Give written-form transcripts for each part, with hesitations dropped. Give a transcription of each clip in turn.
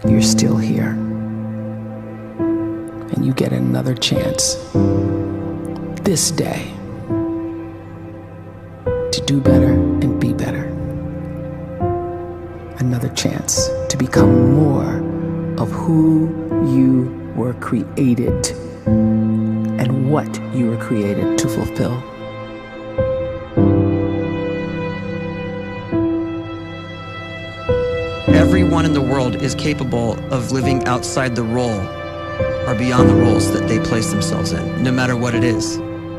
you're still here. And you get another chance this day to do better and be better. Another chance to become more of who you were created and what you were created to fulfill. Everyone in the world is capable of living outside the role or beyond the roles that they place themselves in, no matter what it is.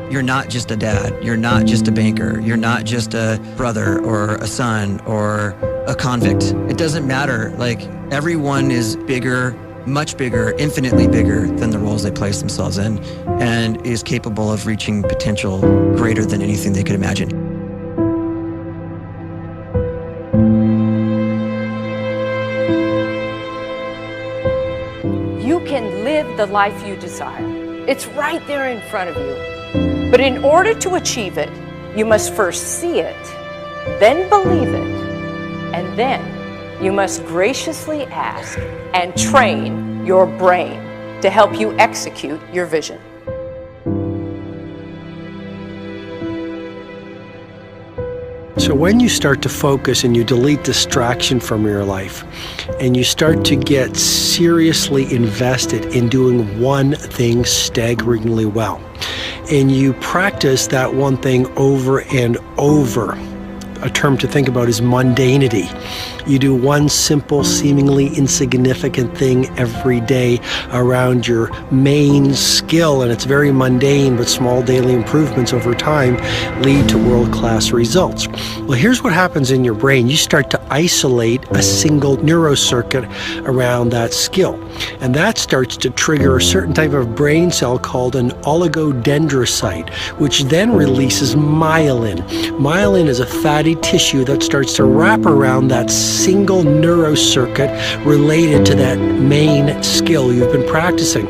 You're not just a dad, you're not just a banker, you're not just a brother or a son or a convict. It doesn't matter. Like, everyone is bigger, much bigger, infinitely bigger than the roles they place themselves in, and is capable of reaching potential greater than anything they could imagine. You can live the life you desire. It's right there in front of you. But in order to achieve it, you must first see it, then believe it, and then you must graciously ask and train your brain to help you execute your vision. So when you start to focus and you delete distraction from your life, and you start to get seriously invested in doing one thing staggeringly well, and you practice that one thing over and over, a term to think about is mundanity. You do one simple, seemingly insignificant thing every day around your main skill, and it's very mundane, but small daily improvements over time lead to world-class results. Well, here's what happens in your brain. You start to isolate a single neurocircuit around that skill, and that starts to trigger a certain type of brain cell called an oligodendrocyte, which then releases myelin. Myelin is a fatty tissue that starts to wrap around that single neurocircuit related to that main skill you've been practicing.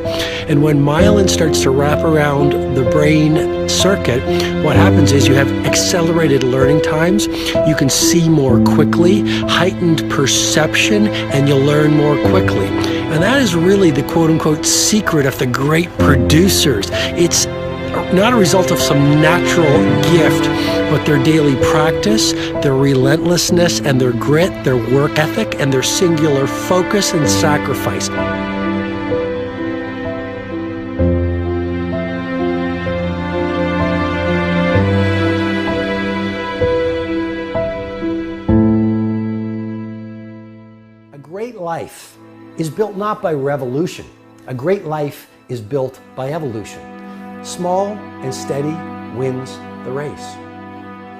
And when myelin starts to wrap around the brain circuit, what happens is you have accelerated learning times, you can see more quickly, heightened perception, and you'll learn more quickly. And that is really the quote-unquote secret of the great producers. It's not a result of some natural gift, but their daily practice, their relentlessness and their grit, their work ethic, and their singular focus and sacrifice. A great life is built not by revolution. A great life is built by evolution. Small and steady wins the race.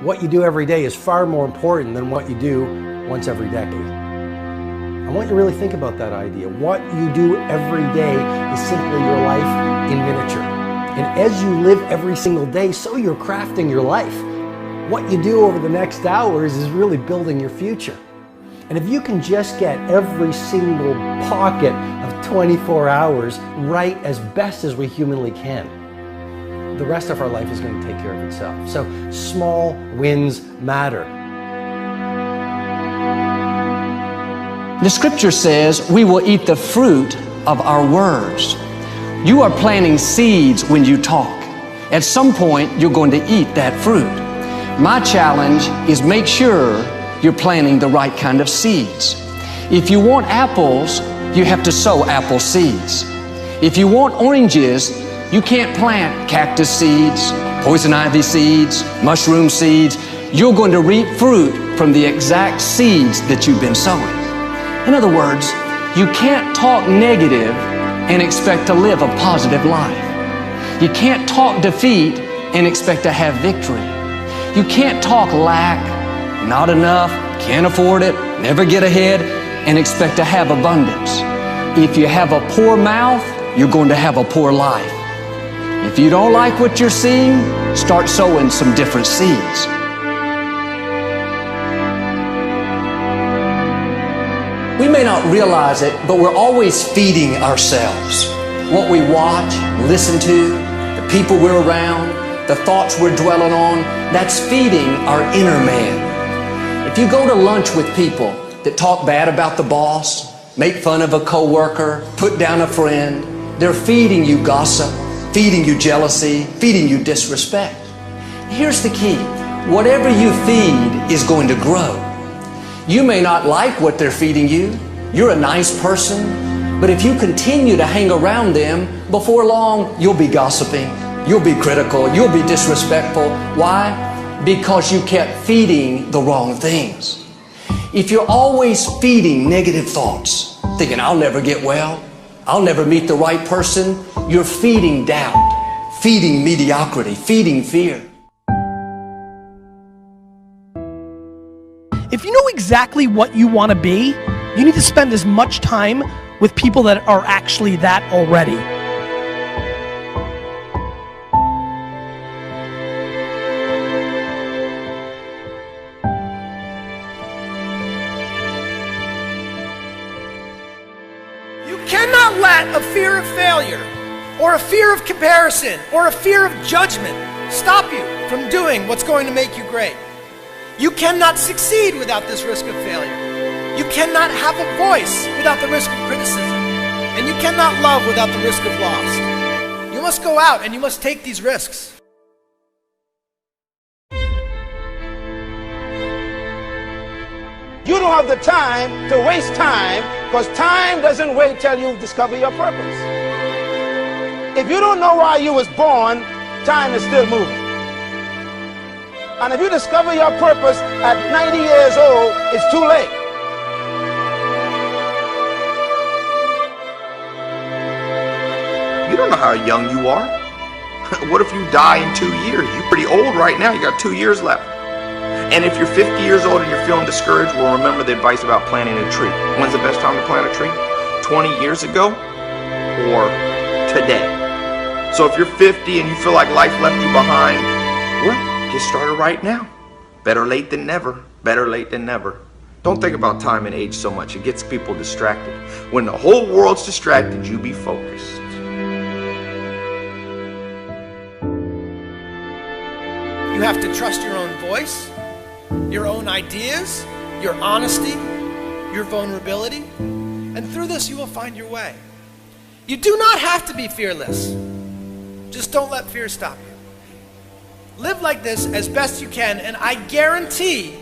What you do every day is far more important than what you do once every decade. I want you to really think about that idea. What you do every day is simply your life in miniature. And as you live every single day, so you're crafting your life. What you do over the next hours is really building your future. And if you can just get every single pocket of 24 hours right as best as we humanly can, the rest of our life is going to take care of itself. So small wins matter. The scripture says we will eat the fruit of our words. You are planting seeds when you talk. At some point, you're going to eat that fruit. My challenge is make sure you're planting the right kind of seeds. If you want apples, you have to sow apple seeds. If you want oranges, you can't plant cactus seeds, poison ivy seeds, mushroom seeds. You're going to reap fruit from the exact seeds that you've been sowing. In other words, you can't talk negative and expect to live a positive life. You can't talk defeat and expect to have victory. You can't talk lack, not enough, can't afford it, never get ahead, and expect to have abundance. If you have a poor mouth, you're going to have a poor life. If you don't like what you're seeing, start sowing some different seeds. We may not realize it, but we're always feeding ourselves. What we watch, listen to, the people we're around, the thoughts we're dwelling on, that's feeding our inner man. If you go to lunch with people that talk bad about the boss, make fun of a coworker, put down a friend. They're feeding you gossip, feeding you jealousy, feeding you disrespect. Here's the key. Whatever you feed is going to grow. You may not like what they're feeding you. You're a nice person, but if you continue to hang around them, before long, you'll be gossiping, you'll be critical, you'll be disrespectful. Why? Because you kept feeding the wrong things. If you're always feeding negative thoughts, thinking, I'll never get well, I'll never meet the right person, you're feeding doubt, feeding mediocrity, feeding fear. If you know exactly what you want to be, you need to spend as much time with people that are actually that already. You cannot let a fear of failure, or a fear of comparison, or a fear of judgment stop you from doing what's going to make you great. You cannot succeed without this risk of failure. You cannot have a voice without the risk of criticism. And you cannot love without the risk of loss. You must go out and you must take these risks. You don't have the time to waste time, because time doesn't wait till you discover your purpose. If you don't know why you was born, time is still moving. And if you discover your purpose at 90 years old, it's too late. You don't know how young you are. What if you die in 2 years? You're pretty old right now. You got 2 years left. And if you're 50 years old and you're feeling discouraged, well, remember the advice about planting a tree. When's the best time to plant a tree? 20 years ago or today? So if you're 50 and you feel like life left you behind, well, get started right now. Better late than never. Better late than never. Don't think about time and age so much. It gets people distracted. When the whole world's distracted, you be focused. You have to trust your own voice, your own ideas, your honesty, your vulnerability, and through this you will find your way. You do not have to be fearless. Just don't let fear stop you. Live like this as best you can, and I guarantee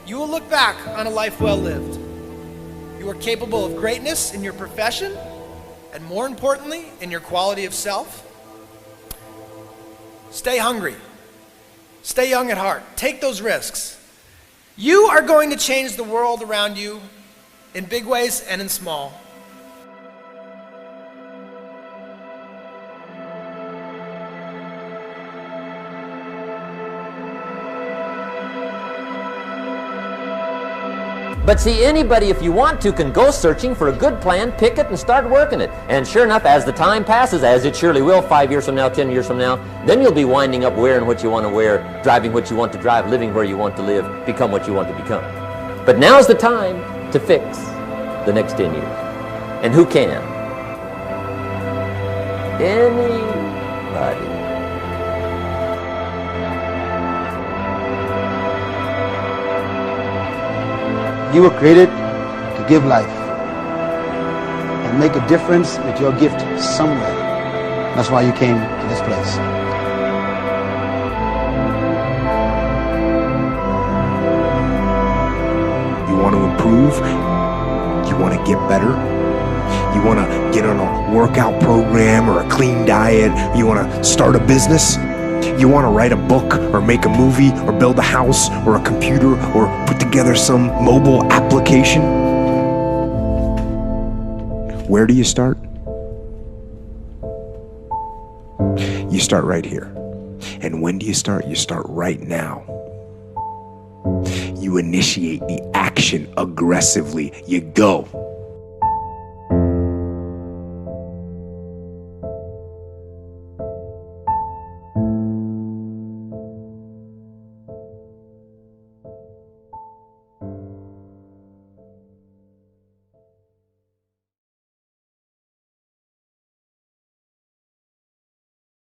you will look back on a life well lived. You are capable of greatness in your profession, and more importantly, in your quality of self. Stay hungry. Stay young at heart. Take those risks. You are going to change the world around you in big ways and in small. But see, anybody, if you want to, can go searching for a good plan, pick it, and start working it. And sure enough, as the time passes, as it surely will 5 years from now, 10 years from now, then you'll be winding up wearing what you want to wear, driving what you want to drive, living where you want to live, become what you want to become. But now's the time to fix the next 10 years. And who can? Anybody. You were created to give life and make a difference with your gift somewhere. That's why you came to this place. You want to improve? You want to get better? You want to get on a workout program or a clean diet? You want to start a business? You want to write a book or make a movie or build a house or a computer or put together some mobile application? Where do you start? You start right here. And when do you start? You start right now. You initiate the action aggressively. You go.